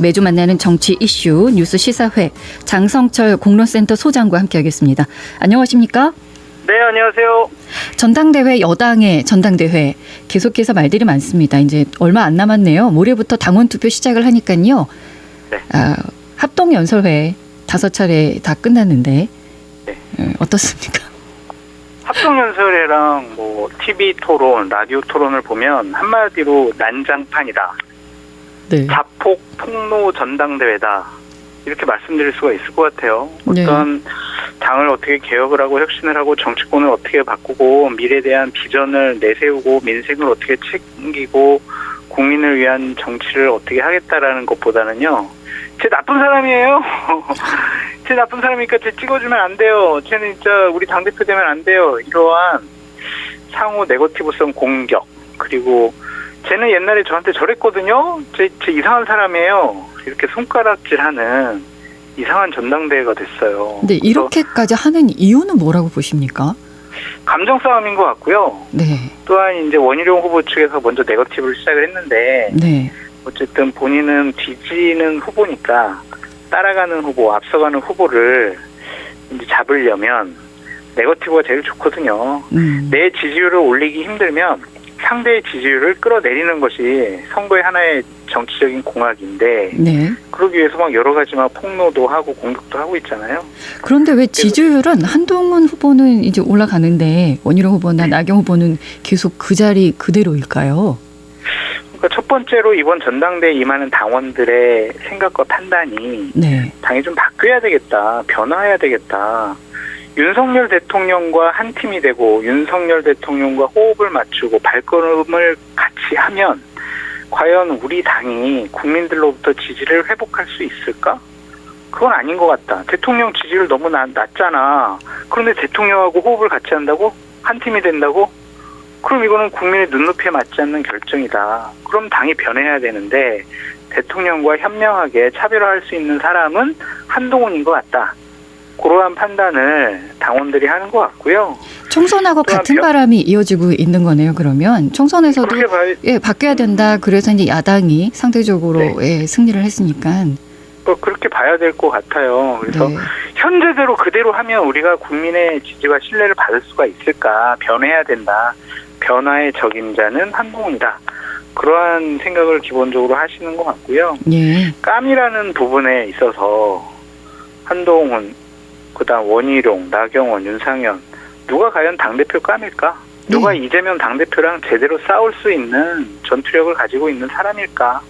매주 만나는 정치 이슈 뉴스 시사회 장성철 공론센터 소장과 함께하겠습니다. 안녕하십니까? 네, 안녕하세요. 전당대회 여당의 전당대회 계속해서 말들이 많습니다. 이제 얼마 안 남았네요. 모레부터 당원 투표 시작을 하니까요. 네. 합동 연설회 5차례 다 끝났는데 네. 어떻습니까? 합동연설회랑 TV 토론, 라디오 토론을 보면 한마디로 난장판이다. 네. 자폭 폭로 전당대회다. 이렇게 말씀드릴 수가 있을 것 같아요. 네. 어떤 당을 어떻게 개혁을 하고 혁신을 하고 정치권을 어떻게 바꾸고 미래에 대한 비전을 내세우고 민생을 어떻게 챙기고 국민을 위한 정치를 어떻게 하겠다라는 것보다는요. 쟤 나쁜 사람이에요. 쟤 나쁜 사람이니까 쟤 찍어주면 안 돼요. 쟤는 진짜 우리 당대표 되면 안 돼요. 이러한 상호 네거티브성 공격. 그리고 쟤는 옛날에 저한테 저랬거든요. 쟤 이상한 사람이에요. 이렇게 손가락질하는 이상한 전당대회가 됐어요. 근데 이렇게까지 하는 이유는 뭐라고 보십니까? 감정 싸움인 것 같고요. 네. 또한 이제 원희룡 후보 측에서 먼저 네거티브를 시작을 했는데 네. 어쨌든 본인은 뒤지는 후보니까 따라가는 후보, 앞서가는 후보를 이제 잡으려면 네거티브가 제일 좋거든요. 내 지지율을 올리기 힘들면 상대의 지지율을 끌어내리는 것이 선거의 하나의 정치적인 공학인데 네. 그러기 위해서 막 여러 가지 막 폭로도 하고 공격도 하고 있잖아요. 그런데 왜 지지율은 한동훈 후보는 이제 올라가는데 원희룡 후보나 나경 후보는 계속 그 자리 그대로일까요? 그러니까 첫 번째로 이번 전당대에 임하는 당원들의 생각과 판단이 네. 당이 좀 바뀌어야 되겠다, 변화해야 되겠다. 윤석열 대통령과 한 팀이 되고 윤석열 대통령과 호흡을 맞추고 발걸음을 같이 하면 과연 우리 당이 국민들로부터 지지를 회복할 수 있을까? 그건 아닌 것 같다. 대통령 지지율 너무 낮잖아. 그런데 대통령하고 호흡을 같이 한다고? 한 팀이 된다고? 그럼 이거는 국민의 눈높이에 맞지 않는 결정이다. 그럼 당이 변해야 되는데 대통령과 현명하게 차별화할 수 있는 사람은 한동훈인 것 같다. 그러한 판단을 당원들이 하는 것 같고요. 총선하고 같은 바람이 이어지고 있는 거네요. 그러면 총선에서도 바뀌어야 된다. 그래서 이제 야당이 상대적으로 승리를 했으니까. 그렇게 봐야 될 것 같아요. 그래서 현재대로 그대로 하면 우리가 국민의 지지와 신뢰를 받을 수가 있을까? 변해야 된다. 변화의 적임자는 한동훈이다. 그러한 생각을 기본적으로 하시는 것 같고요. 깜이라는 부분에 있어서 한동훈, 그다음 원희룡, 나경원, 윤상현 누가 과연 당대표 깜일까? 누가 이재명 당대표랑 제대로 싸울 수 있는 전투력을 가지고 있는 사람일까?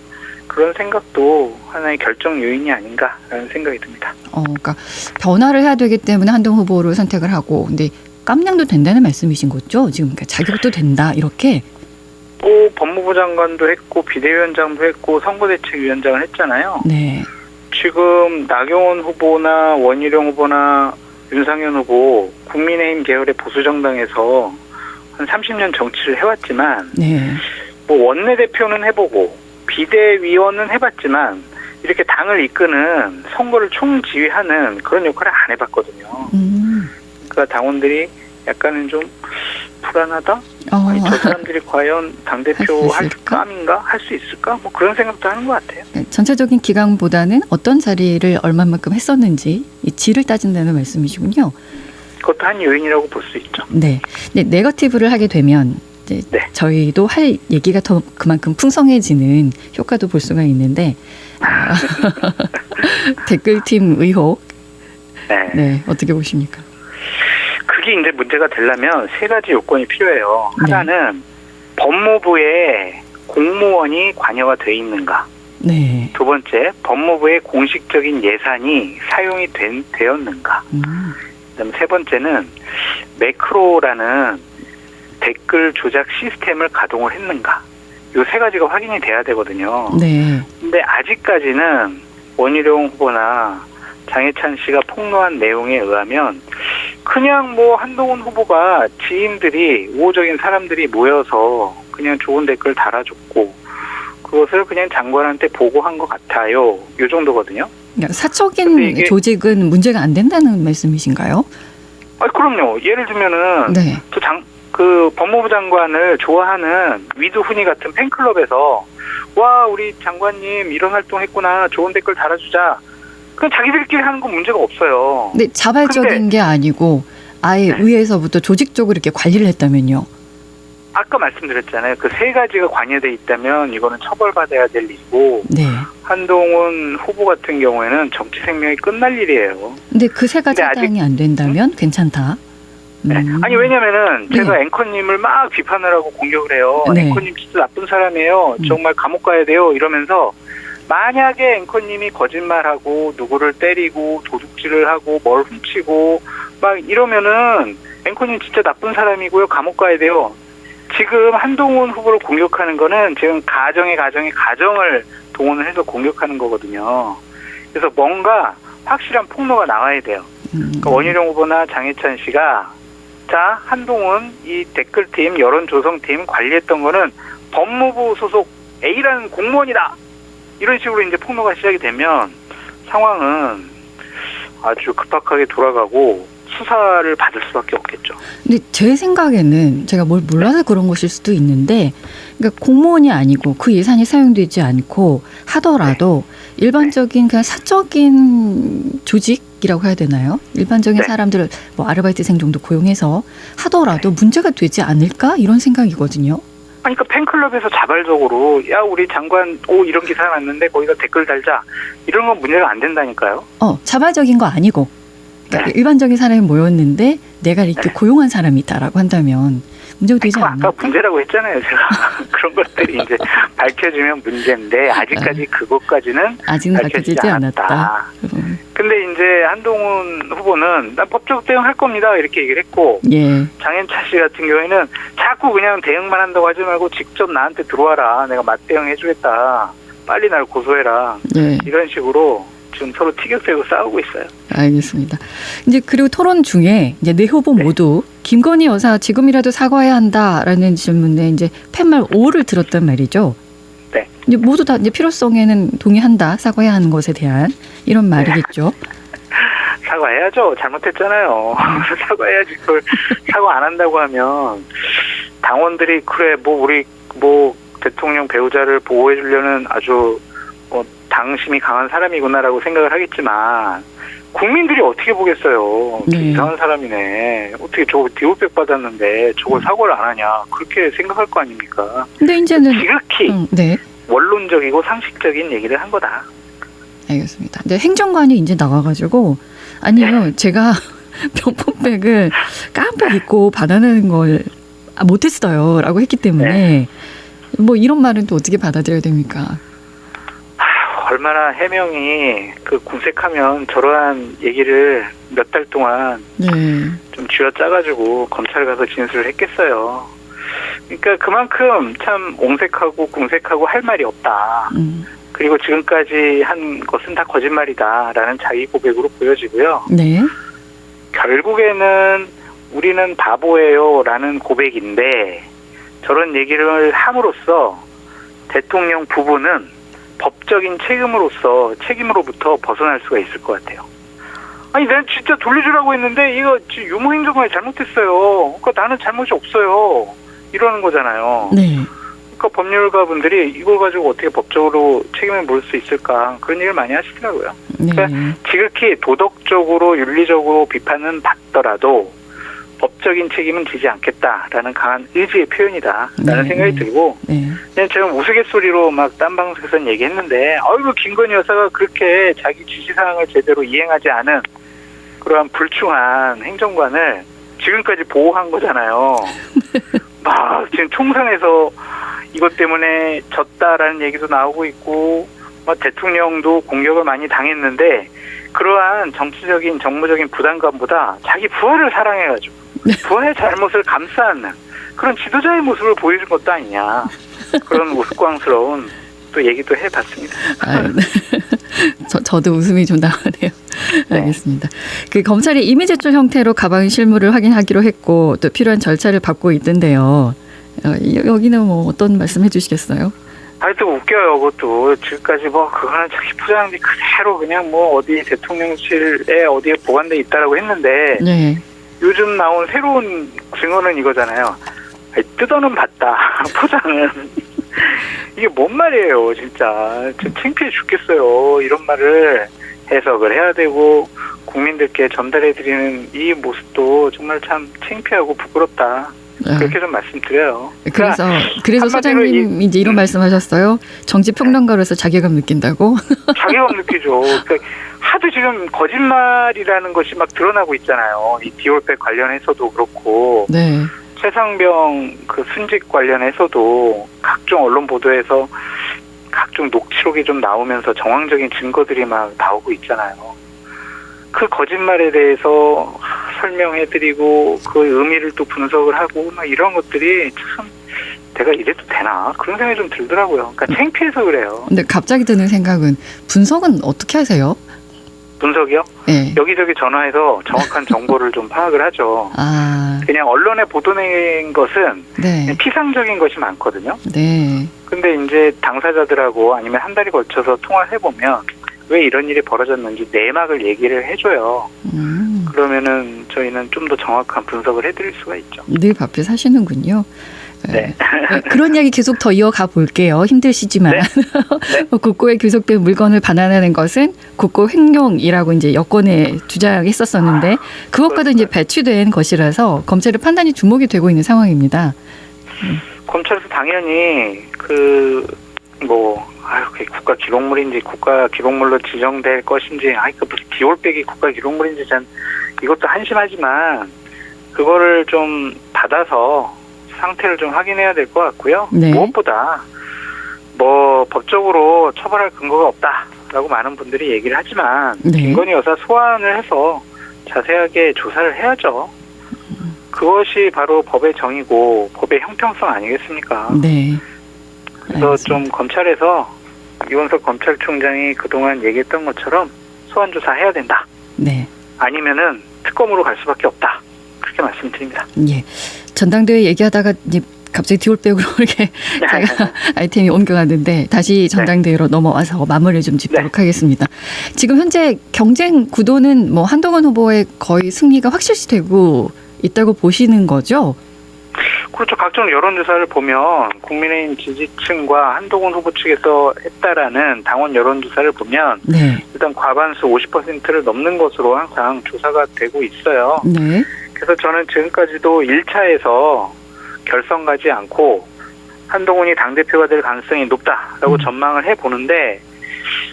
그런 생각도 하나의 결정 요인이 아닌가라는 생각이 듭니다. 그러니까 변화를 해야 되기 때문에 한동훈 후보를 선택을 하고, 근데 깜냥도 된다는 말씀이신 거죠? 지금 그러니까 자격도 된다 이렇게? 법무부 장관도 했고 비대위원장도 했고 선거대책위원장을 했잖아요. 네. 지금 나경원 후보나 원희룡 후보나 윤상현 후보 국민의힘 계열의 보수정당에서 한 30년 정치를 해왔지만 원내대표는 해보고 비대위원은 해봤지만 이렇게 당을 이끄는 선거를 총지휘하는 그런 역할을 안 해봤거든요. 그러니까 당원들이 약간은 좀 불안하다? 아니, 저 사람들이 과연 당대표 할 감인가? 할 수 있을까? 그런 생각도 하는 것 같아요. 전체적인 기강보다는 어떤 자리를 얼마만큼 했었는지 이 질을 따진다는 말씀이시군요. 그것도 한 요인이라고 볼 수 있죠. 네. 네거티브를 하게 되면 이제 저희도 할 얘기가 더 그만큼 풍성해지는 효과도 볼 수가 있는데 댓글팀 의혹 어떻게 보십니까? 그게 이제 문제가 되려면 세 가지 요건이 필요해요. 하나는 법무부에 공무원이 관여가 돼 있는가. 두 번째, 법무부의 공식적인 예산이 사용이 되었는가. 그다음에 세 번째는 매크로라는 댓글 조작 시스템을 가동을 했는가. 이 세 가지가 확인이 돼야 되거든요. 근데 아직까지는 원희룡 후보나 장해찬 씨가 폭로한 내용에 의하면 그냥 한동훈 후보가 지인들이 우호적인 사람들이 모여서 그냥 좋은 댓글 달아줬고 그것을 그냥 장관한테 보고한 것 같아요. 이 정도거든요. 사적인 조직은 문제가 안 된다는 말씀이신가요? 그럼요. 예를 들면은 그 법무부 장관을 좋아하는 위드 훈이 같은 팬클럽에서 와 우리 장관님 이런 활동했구나 좋은 댓글 달아주자. 그럼 자기들끼리 하는 건 문제가 없어요. 근데 자발적인 게 아니고 아예 네. 위에서부터 조직적으로 이렇게 관리를 했다면요. 아까 말씀드렸잖아요. 그 세 가지가 관여돼 있다면 이거는 처벌받아야 될 일이고 네. 한동훈 후보 같은 경우에는 정치 생명이 끝날 일이에요. 근데 그 세 가지 근데 해당이 안 된다면 괜찮다. 네. 아니 왜냐면은 네. 제가 앵커님을 막 비판을 하고 공격을 해요. 네. 앵커님 진짜 나쁜 사람이에요. 정말 감옥 가야 돼요. 이러면서 만약에 앵커님이 거짓말하고 누구를 때리고 도둑질을 하고 뭘 훔치고 막 이러면은 앵커님 진짜 나쁜 사람이고요. 감옥 가야 돼요. 지금 한동훈 후보를 공격하는 거는 지금 가정을 동원을 해서 공격하는 거거든요. 그래서 뭔가 확실한 폭로가 나와야 돼요. 그러니까 원희룡 후보나 장해찬 씨가 자 한동훈 이 댓글팀 여론조성팀 관리했던 거는 법무부 소속 A라는 공무원이다. 이런 식으로 이제 폭로가 시작이 되면 상황은 아주 급박하게 돌아가고 수사를 받을 수밖에 없겠죠. 근데 제 생각에는 제가 뭘 몰라서 그런 것일 수도 있는데, 그러니까 공무원이 아니고 그 예산이 사용되지 않고 하더라도 일반적인 그냥 사적인 조직이라고 해야 되나요? 일반적인 네. 사람들을 뭐 아르바이트생 정도 고용해서 하더라도 문제가 되지 않을까 이런 생각이거든요. 아니, 그러니까 팬클럽에서 자발적으로 야 우리 장관 이런 기사 났는데 거기다 댓글 달자 이런 건 문제가 안 된다니까요. 자발적인 거 아니고 그러니까 네. 일반적인 사람이 모였는데 내가 이렇게 고용한 사람이 있다라고 한다면 문제가 되지 않을까? 아까 문제라고 했잖아요, 제가. 그런 것들이 이제 밝혀지면 문제인데 아직까지 그것까지는 아직은 밝혀지지 밝혀지지 않았다. 않았다. 근데 이제 한동훈 후보는 난 법적 대응할 겁니다 이렇게 얘기를 했고 예. 장현찬 씨 같은 경우에는 자꾸 그냥 대응만 한다고 하지 말고 직접 나한테 들어와라. 내가 맞대응 해주겠다. 빨리 날 고소해라. 예. 이런 식으로 지금 서로 티격태격 싸우고 있어요. 알겠습니다. 이제 그리고 토론 중에 이제 네 후보 네. 모두 김건희 여사 지금이라도 사과해야 한다라는 질문에 이제 팻말 5를 들었단 말이죠. 네. 이제 모두 다 이제 필요성에는 동의한다. 사과해야 하는 것에 대한 이런 말이겠죠. 사과해야죠. 잘못했잖아요. 사과해야지. 그걸 사과 안 한다고 하면 당원들이 그래 우리 대통령 배우자를 보호해 주려는 아주 당심이 강한 사람이구나라고 생각을 하겠지만 국민들이 어떻게 보겠어요. 네. 이상한 사람이네. 어떻게 저거 디오백 받았는데 저걸 사과를 안 하냐. 그렇게 생각할 거 아닙니까. 근데 이제는 지극히 네. 원론적이고 상식적인 얘기를 한 거다. 알겠습니다. 근데 행정관이 이제 나와가지고 아니요 제가 명품백을 깜빡 잊고 받아내는 걸 못했어요라고 했기 때문에 뭐 이런 말은 또 어떻게 받아들여야 됩니까? 얼마나 해명이 궁색하면 저러한 얘기를 몇 달 동안 좀 쥐어짜가지고 검찰 가서 진술을 했겠어요. 그러니까 그만큼 참 옹색하고 궁색하고 할 말이 없다. 그리고 지금까지 한 것은 다 거짓말이다라는 자기 고백으로 보여지고요. 네. 결국에는 우리는 바보예요라는 고백인데 저런 얘기를 함으로써 대통령 부부는 법적인 책임으로부터 벗어날 수가 있을 것 같아요. 아니, 난 진짜 돌려주라고 했는데 이거 유무행정관이 잘못했어요. 그러니까 나는 잘못이 없어요. 이러는 거잖아요. 네. 그러니까 법률가분들이 이걸 가지고 어떻게 법적으로 책임을 물을 수 있을까 그런 얘기를 많이 하시더라고요. 네. 그러니까 지극히 도덕적으로 윤리적으로 비판은 받더라도 법적인 책임은 지지 않겠다라는 강한 의지의 표현이다라는 생각이 들고 그냥 제가 우스갯소리로 막 딴 방송에서 얘기했는데 아이고 김건희 여사가 그렇게 자기 지시사항을 제대로 이행하지 않은 그러한 불충한 행정관을 지금까지 보호한 거잖아요. 막 지금 총선에서 이것 때문에 졌다라는 얘기도 나오고 있고 대통령도 공격을 많이 당했는데 그러한 정무적인 부담감보다 자기 부하를 사랑해가지고 부하의 잘못을 감싸 안는 그런 지도자의 모습을 보여준 것도 아니냐. 그런 우스꽝스러운 또 얘기도 해봤습니다. 저도 웃음이 좀 나오네요. 알겠습니다. 검찰이 이미 제출 형태로 가방 실물을 확인하기로 했고 또 필요한 절차를 밟고 있던데요. 여기는 뭐 어떤 말씀 해주시겠어요? 또 웃겨요. 그것도 지금까지 그거는 자기 포장지 그대로 그냥 어디 대통령실에 어디에 보관돼 있다라고 했는데 요즘 나온 새로운 증언은 이거잖아요. 뜯어는 봤다. 포장은. 이게 뭔 말이에요, 진짜. 창피해 죽겠어요. 이런 말을 해석을 해야 되고 국민들께 전달해드리는 이 모습도 정말 참 창피하고 부끄럽다. 그렇게 좀 말씀드려요. 그래서 소장님 이제 이런 말씀하셨어요. 정치평론가로서 자괴감 느낀다고? 자괴감 느끼죠. 그러니까 하도 지금 거짓말이라는 것이 막 드러나고 있잖아요. 이 디올백 관련해서도 그렇고, 네. 최상병 그 순직 관련해서도 각종 언론 보도에서 각종 녹취록이 좀 나오면서 정황적인 증거들이 막 나오고 있잖아요. 그 거짓말에 대해서 설명해드리고 그 의미를 또 분석을 하고 막 이런 것들이 참 내가 이래도 되나 그런 생각이 좀 들더라고요. 그러니까 창피해서 그래요. 근데 갑자기 드는 생각은 분석은 어떻게 하세요? 분석이요? 네. 여기저기 전화해서 정확한 정보를 좀 파악을 하죠. 그냥 언론에 보도된 것은 네. 피상적인 것이 많거든요. 네. 근데 이제 당사자들하고 아니면 한 달이 걸쳐서 통화를 해보면 왜 이런 일이 벌어졌는지 내막을 얘기를 해줘요. 그러면은 저희는 좀 더 정확한 분석을 해드릴 수가 있죠. 늘 바쁘게 사시는군요. 네. 그런 이야기 계속 더 이어가 볼게요. 힘드시지만. 네. 네. 국고에 귀속된 물건을 반환하는 것은 국고 횡령이라고 이제 여권에 주장했었었는데 그것과도 이제 배치된 것이라서 검찰의 판단이 주목이 되고 있는 상황입니다. 검찰에서 당연히 그게 국가 기록물인지 국가 기록물로 지정될 것인지, 그 무슨 디올백이 국가 기록물인지 이것도 한심하지만 그거를 좀 받아서 상태를 좀 확인해야 될 것 같고요. 네. 무엇보다 법적으로 처벌할 근거가 없다라고 많은 분들이 얘기를 하지만 네. 김건희 여사 소환을 해서 자세하게 조사를 해야죠. 그것이 바로 법의 정의고 법의 형평성 아니겠습니까? 네. 그래서 좀 검찰에서 이원석 검찰총장이 그동안 얘기했던 것처럼 소환 조사해야 된다. 네. 아니면은 특검으로 갈 수밖에 없다. 그렇게 말씀드립니다. 예. 전당대회 얘기하다가 이제 갑자기 디올백으로 이렇게 제가 아이템이 옮겨갔는데 다시 전당대회로 넘어와서 마무리를 좀 짚도록 하겠습니다. 지금 현재 경쟁 구도는 한동훈 후보의 거의 승리가 확실시되고 있다고 보시는 거죠? 그렇죠. 각종 여론조사를 보면 국민의힘 지지층과 한동훈 후보 측에서 했다라는 당원 여론조사를 보면 네. 일단 과반수 50%를 넘는 것으로 항상 조사가 되고 있어요. 네. 그래서 저는 지금까지도 1차에서 결선 가지 않고 한동훈이 당대표가 될 가능성이 높다라고 전망을 해보는데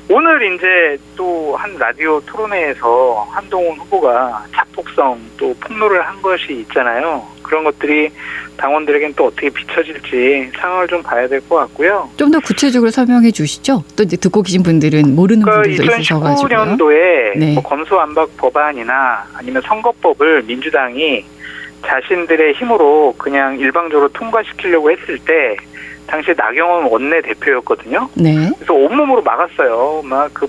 오늘 이제 또 한 라디오 토론회에서 한동훈 후보가 자폭성 또 폭로를 한 것이 있잖아요. 그런 것들이 당원들에겐 또 어떻게 비춰질지 상황을 좀 봐야 될 것 같고요. 좀 더 구체적으로 설명해 주시죠. 또 이제 듣고 계신 분들은 모르는 분들도 있으셔가지고요. 2019년도에 네. 검수완박 법안이나 아니면 선거법을 민주당이 자신들의 힘으로 그냥 일방적으로 통과시키려고 했을 때 당시 나경원 원내대표였거든요. 네. 그래서 온몸으로 막았어요. 막 그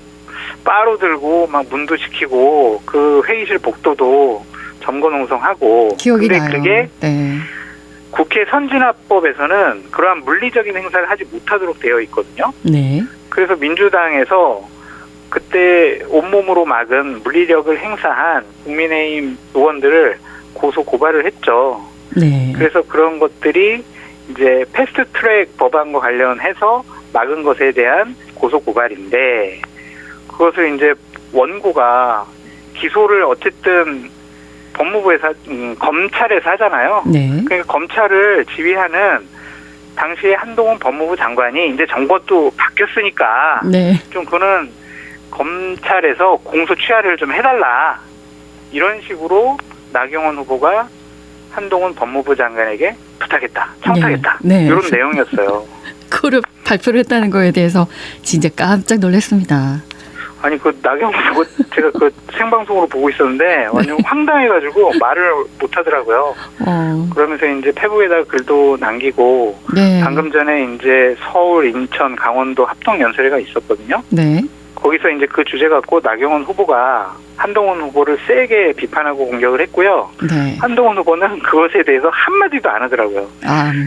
바로 들고 막 문도 시키고 그 회의실 복도도 점거 농성하고. 기억이 근데 나요. 그게 네. 국회 선진화법에서는 그러한 물리적인 행사를 하지 못하도록 되어 있거든요. 네. 그래서 민주당에서 그때 온몸으로 막은 물리력을 행사한 국민의힘 의원들을 고소 고발을 했죠. 네. 그래서 그런 것들이 이제 패스트트랙 법안과 관련해서 막은 것에 대한 고소 고발인데 그것을 이제 원고가 기소를 어쨌든 법무부에서 검찰에서 하잖아요. 네. 그러니까 검찰을 지휘하는 당시에 한동훈 법무부 장관이 이제 정권도 바뀌었으니까 네. 좀 그는 검찰에서 공소 취하를 좀 해달라 이런 식으로 나경원 후보가 한동훈 법무부 장관에게 부탁했다, 청탁했다 네. 네. 이런 내용이었어요. 그걸 발표를 했다는 거에 대해서 진짜 깜짝 놀랐습니다. 아니 그 나경원 후보 제가 그 생방송으로 보고 있었는데 완전 황당해가지고 말을 못하더라고요. 그러면서 이제 페북에다가 글도 남기고 네. 방금 전에 이제 서울, 인천, 강원도 합동 연설회가 있었거든요. 네. 거기서 이제 그 주제 갖고 나경원 후보가 한동훈 후보를 세게 비판하고 공격을 했고요. 네. 한동훈 후보는 그것에 대해서 한마디도 안 하더라고요.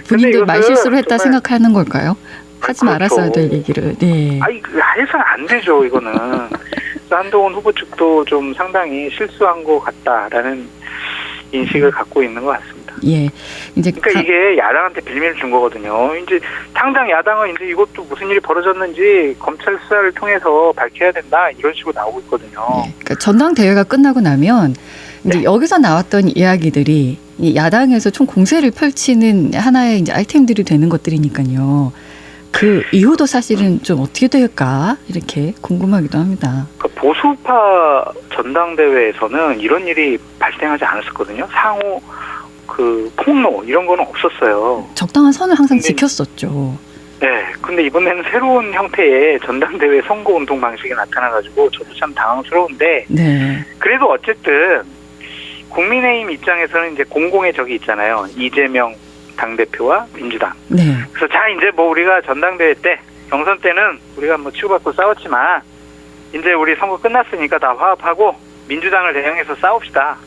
본인도 말실수를 했다 생각하는 걸까요? 하지 그렇죠. 말았어야 될 얘기를. 네. 해서는 안 되죠, 이거는. 그래서 한동훈 후보 측도 좀 상당히 실수한 것 같다라는 인식을 갖고 있는 것 같습니다. 있습니다. 예. 이제 그러니까 이게 야당한테 빌미를 준 거거든요. 이제 당장 야당은 이제 이것도 무슨 일이 벌어졌는지 검찰 수사를 통해서 밝혀야 된다 이런 식으로 나오고 있거든요. 예. 그러니까 전당대회가 끝나고 나면 이제 네. 여기서 나왔던 이야기들이 이 야당에서 총 공세를 펼치는 하나의 이제 아이템들이 되는 것들이니까요. 그 이후도 사실은 좀 어떻게 될까 이렇게 궁금하기도 합니다. 그러니까 보수파 전당대회에서는 이런 일이 발생하지 않았었거든요. 상호 그 폭로 이런 거는 없었어요. 적당한 선을 항상 근데, 지켰었죠. 네. 근데 이번에는 새로운 형태의 전당대회 선거운동 방식이 나타나가지고 저도 참 당황스러운데 네. 그래도 어쨌든 국민의힘 입장에서는 이제 공공의 적이 있잖아요. 이재명 당대표와 민주당. 네. 그래서 자 이제 뭐 우리가 전당대회 때 경선 때는 우리가 뭐 치고받고 싸웠지만 이제 우리 선거 끝났으니까 다 화합하고 민주당을 대항해서 싸웁시다.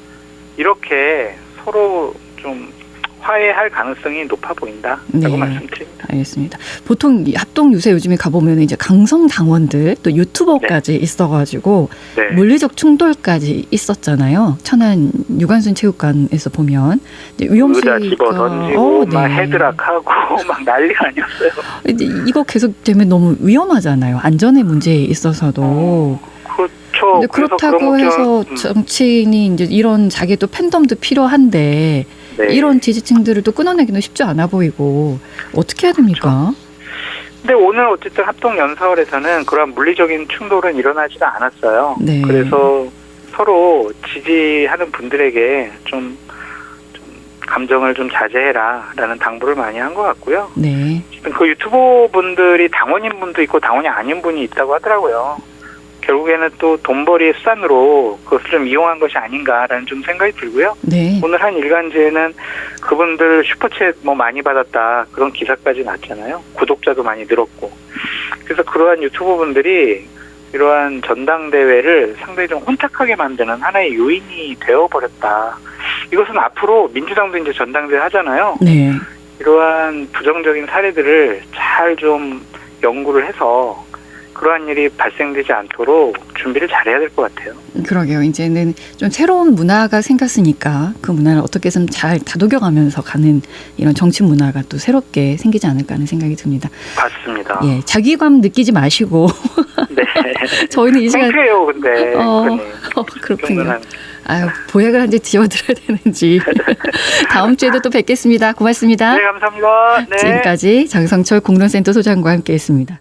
이렇게 서로 좀 화해할 가능성이 높아 보인다라고 네. 말씀드립니다. 알겠습니다. 보통 이 합동 유세 요즘에 가보면 이제 강성 당원들 또 유튜버까지 있어가지고 네. 물리적 충돌까지 있었잖아요. 천안 유관순 체육관에서 보면 이제 의자 위험수위가 집어 던지고 막 네. 헤드락하고 막 난리가 아니었어요. 이제 이거 계속되면 너무 위험하잖아요. 안전의 문제에 있어서도. 그렇죠. 근데 그래서 그렇다고 그런 해서 정치인이 이제 이런 자기 또 팬덤도 필요한데 네. 이런 지지층들을 또 끊어내기는 쉽지 않아 보이고 어떻게 해야 됩니까? 근데 오늘 어쨌든 합동 연설에서는 그러한 물리적인 충돌은 일어나지가 않았어요. 네. 그래서 서로 지지하는 분들에게 좀 감정을 좀 자제해라라는 당부를 많이 한 것 같고요. 네. 그 유튜버 분들이 당원인 분도 있고 당원이 아닌 분이 있다고 하더라고요. 결국에는 또 돈벌이의 수단으로 그것을 좀 이용한 것이 아닌가라는 좀 생각이 들고요. 네. 오늘 한 일간지에는 그분들 슈퍼챗 뭐 많이 받았다 그런 기사까지 났잖아요. 구독자도 많이 늘었고. 그래서 그러한 유튜버 분들이 이러한 전당대회를 상당히 좀 혼탁하게 만드는 하나의 요인이 되어버렸다. 이것은 앞으로 민주당도 이제 전당대회 하잖아요. 네. 이러한 부정적인 사례들을 잘 좀 연구를 해서 그러한 일이 발생되지 않도록 준비를 잘해야 될 것 같아요. 그러게요. 이제는 좀 새로운 문화가 생겼으니까 그 문화를 어떻게 좀 잘 다독여가면서 가는 이런 정치 문화가 또 새롭게 생기지 않을까 하는 생각이 듭니다. 맞습니다. 예, 자기감 느끼지 마시고 네. 저희는 이 시간 창피해요, 근데. 그렇군요. 아유, 보약을 한 제 지어드려야 되는지. 다음 주에도 또 뵙겠습니다. 고맙습니다. 네, 감사합니다. 네. 지금까지 장성철 공론센터 소장과 함께했습니다.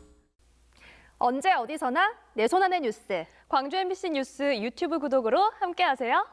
언제 어디서나 내 손 안의 뉴스. 광주 MBC 뉴스 유튜브 구독으로 함께하세요.